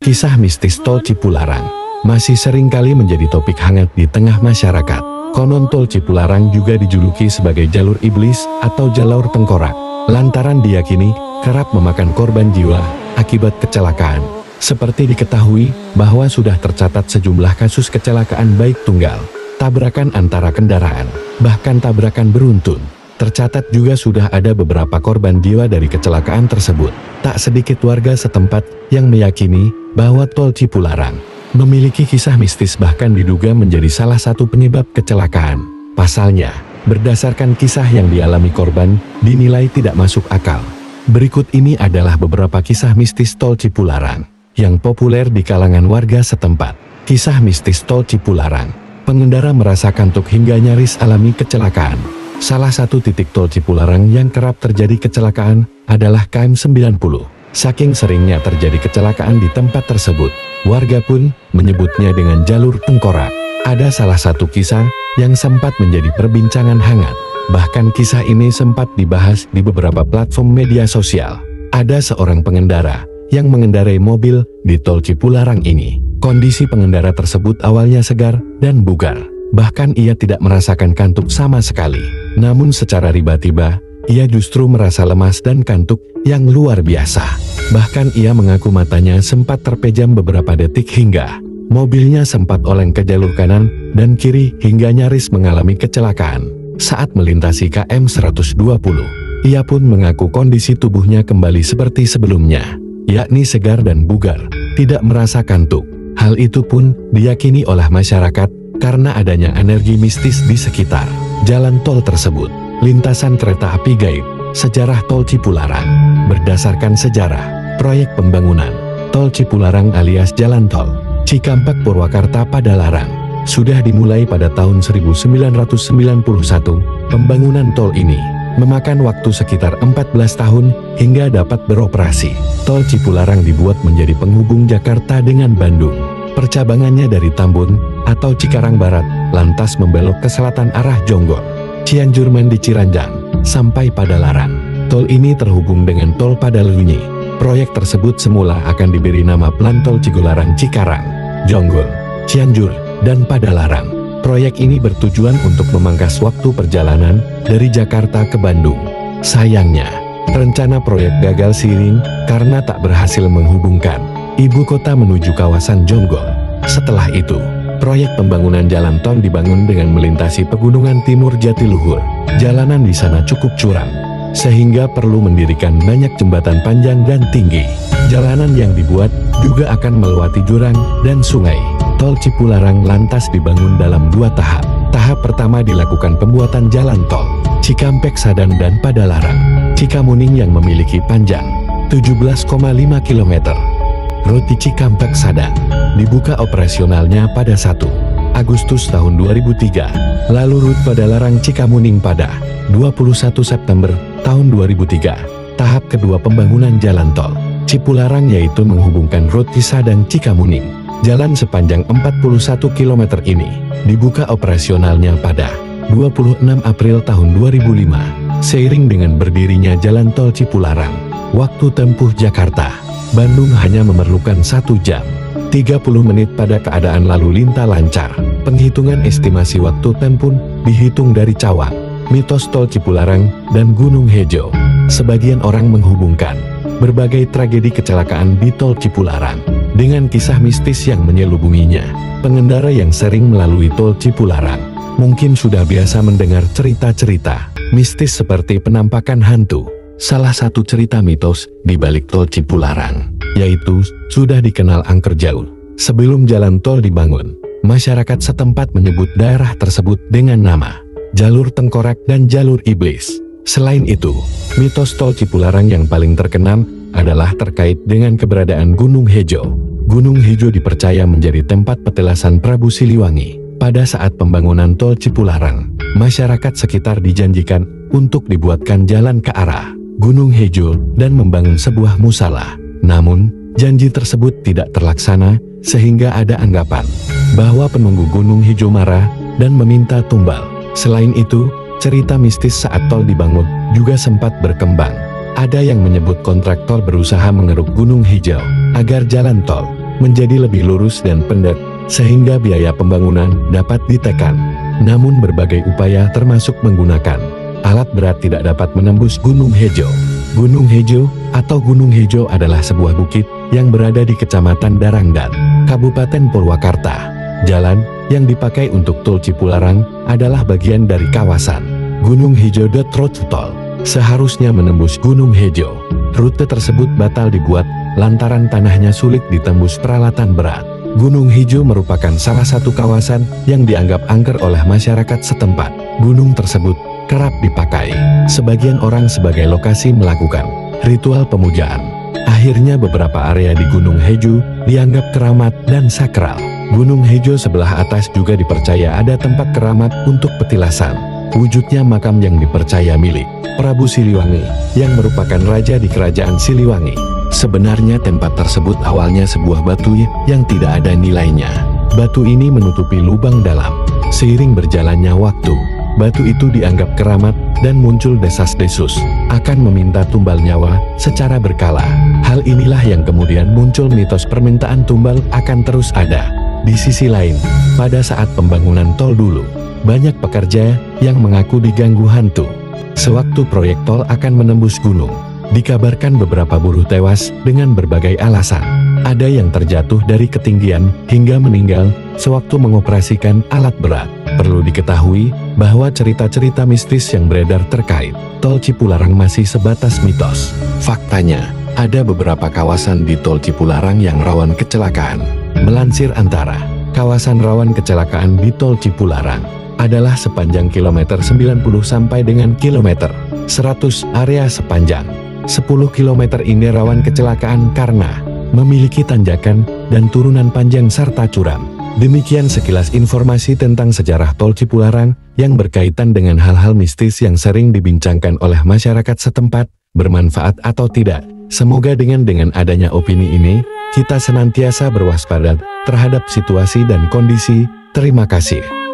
Kisah mistis Tol Cipularang masih sering kali menjadi topik hangat di tengah masyarakat. Konon Tol Cipularang juga dijuluki sebagai jalur iblis atau jalur tengkorak, lantaran diyakini kerap memakan korban jiwa akibat kecelakaan. Seperti diketahui bahwa sudah tercatat sejumlah kasus kecelakaan baik tunggal, tabrakan antara kendaraan, bahkan tabrakan beruntun. Tercatat juga sudah ada beberapa korban jiwa dari kecelakaan tersebut. Tak sedikit warga setempat yang meyakini bahwa Tol Cipularang memiliki kisah mistis, bahkan diduga menjadi salah satu penyebab kecelakaan. Pasalnya, berdasarkan kisah yang dialami korban, dinilai tidak masuk akal. Berikut ini adalah beberapa kisah mistis Tol Cipularang yang populer di kalangan warga setempat. Kisah mistis Tol Cipularang. Pengendara merasa kantuk hingga nyaris alami kecelakaan. Salah satu titik Tol Cipularang yang kerap terjadi kecelakaan adalah KM 90. Saking seringnya terjadi kecelakaan di tempat tersebut, warga pun menyebutnya dengan jalur tengkorak. Ada salah satu kisah yang sempat menjadi perbincangan hangat. Bahkan kisah ini sempat dibahas di beberapa platform media sosial. Ada seorang pengendara yang mengendarai mobil di Tol Cipularang ini. Kondisi pengendara tersebut awalnya segar dan bugar. Bahkan ia tidak merasakan kantuk sama sekali. Namun secara tiba-tiba, ia justru merasa lemas dan kantuk yang luar biasa. Bahkan ia mengaku matanya sempat terpejam beberapa detik hingga mobilnya sempat oleng ke jalur kanan dan kiri hingga nyaris mengalami kecelakaan. Saat melintasi KM 120, ia pun mengaku kondisi tubuhnya kembali seperti sebelumnya, yakni segar dan bugar, tidak merasa kantuk. Hal itu pun diyakini oleh masyarakat karena adanya energi mistis di sekitar jalan tol tersebut. Lintasan kereta api gaib. Sejarah Tol Cipularang. Berdasarkan sejarah, proyek pembangunan Tol Cipularang alias Jalan Tol Cikampek Purwakarta Padalarang sudah dimulai pada tahun 1991. Pembangunan tol ini memakan waktu sekitar 14 tahun hingga dapat beroperasi. Tol Cipularang dibuat menjadi penghubung Jakarta dengan Bandung. Percabangannya dari Tambun atau Cikarang Barat, lantas membelok ke selatan arah Jonggol, Cianjur Mandi Ciranjang, sampai Padalarang. Tol ini terhubung dengan Tol Padalunyi. Proyek tersebut semula akan diberi nama Plan Tol Cigolarang Cikarang, Jonggol, Cianjur, dan Padalarang. Proyek ini bertujuan untuk memangkas waktu perjalanan dari Jakarta ke Bandung. Sayangnya, rencana proyek gagal siring karena tak berhasil menghubungkan ibu kota menuju kawasan Jonggol. Setelah itu, proyek pembangunan jalan tol dibangun dengan melintasi pegunungan Timur Jatiluhur. Jalanan di sana cukup curam, sehingga perlu mendirikan banyak jembatan panjang dan tinggi. Jalanan yang dibuat juga akan melewati jurang dan sungai. Tol Cipularang lantas dibangun dalam 2 tahap. Tahap pertama dilakukan pembuatan jalan tol Cikampek Sadang dan Padalarang Cikamuning yang memiliki panjang 17,5 km. Rute Cikampek Sadang dibuka operasionalnya pada 1 Agustus tahun 2003. Lalu rute Padalarang Cikamuning pada 21 September tahun 2003. Tahap kedua pembangunan jalan tol Cipularang yaitu menghubungkan rute Sadang Cikamuning. Jalan sepanjang 41 km ini dibuka operasionalnya pada 26 April tahun 2005. Seiring dengan berdirinya jalan tol Cipularang, waktu tempuh Jakarta Bandung hanya memerlukan 1 jam 30 menit pada keadaan lalu lintas lancar. Penghitungan estimasi waktu tempuh dihitung dari Cawang, mitos Tol Cipularang, dan Gunung Hejo. Sebagian orang menghubungkan berbagai tragedi kecelakaan di Tol Cipularang dengan kisah mistis yang menyelubunginya. Pengendara yang sering melalui Tol Cipularang mungkin sudah biasa mendengar cerita-cerita mistis seperti penampakan hantu. Salah satu cerita mitos di balik Tol Cipularang, yaitu sudah dikenal angker jauh. Sebelum jalan tol dibangun, masyarakat setempat menyebut daerah tersebut dengan nama Jalur Tengkorak dan Jalur Iblis. Selain itu, mitos Tol Cipularang yang paling terkenal adalah terkait dengan keberadaan Gunung Hejo. Gunung Hejo dipercaya menjadi tempat petilasan Prabu Siliwangi. Pada saat pembangunan Tol Cipularang, masyarakat sekitar dijanjikan untuk dibuatkan jalan ke arah Gunung Hejo dan membangun sebuah musala. Namun, janji tersebut tidak terlaksana sehingga ada anggapan bahwa penunggu Gunung Hejo marah dan meminta tumbal. Selain itu, cerita mistis saat tol dibangun juga sempat berkembang. Ada yang menyebut kontraktor berusaha mengeruk Gunung Hijau agar jalan tol menjadi lebih lurus dan pendek, sehingga biaya pembangunan dapat ditekan. Namun berbagai upaya termasuk menggunakan alat berat tidak dapat menembus Gunung Hejo. Gunung Hejo atau Gunung Hejo adalah sebuah bukit yang berada di Kecamatan Darangdan, Kabupaten Purwakarta. Jalan yang dipakai untuk Tol Cipularang adalah bagian dari kawasan Gunung Hejo. Road Tol seharusnya menembus Gunung Hejo. Rute tersebut batal dibuat lantaran tanahnya sulit ditembus peralatan berat. Gunung Hejo merupakan salah satu kawasan yang dianggap angker oleh masyarakat setempat. Gunung tersebut kerap dipakai sebagian orang sebagai lokasi melakukan ritual pemujaan. Akhirnya beberapa area di Gunung Hejo dianggap keramat dan sakral. Gunung Hejo sebelah atas juga dipercaya ada tempat keramat untuk petilasan. Wujudnya makam yang dipercaya milik Prabu Siliwangi yang merupakan raja di kerajaan Siliwangi. Sebenarnya tempat tersebut awalnya sebuah batu yang tidak ada nilainya. Batu ini menutupi lubang dalam. Seiring berjalannya waktu, batu itu dianggap keramat dan muncul desas-desus akan meminta tumbal nyawa secara berkala. Hal inilah yang kemudian muncul mitos permintaan tumbal akan terus ada. Di sisi lain, pada saat pembangunan tol dulu, banyak pekerja yang mengaku diganggu hantu. Sewaktu proyek tol akan menembus gunung, dikabarkan beberapa buruh tewas dengan berbagai alasan. Ada yang terjatuh dari ketinggian hingga meninggal sewaktu mengoperasikan alat berat. Perlu diketahui bahwa cerita-cerita mistis yang beredar terkait Tol Cipularang masih sebatas mitos. Faktanya, ada beberapa kawasan di Tol Cipularang yang rawan kecelakaan. Melansir Antara, kawasan rawan kecelakaan di Tol Cipularang adalah sepanjang kilometer 90 sampai dengan kilometer 100. Area sepanjang 10 km ini rawan kecelakaan karena memiliki tanjakan dan turunan panjang serta curam. Demikian sekilas informasi tentang sejarah Tol Cipularang yang berkaitan dengan hal-hal mistis yang sering dibincangkan oleh masyarakat setempat. Bermanfaat atau tidak? Semoga dengan adanya opini ini, kita senantiasa berwaspada terhadap situasi dan kondisi. Terima kasih.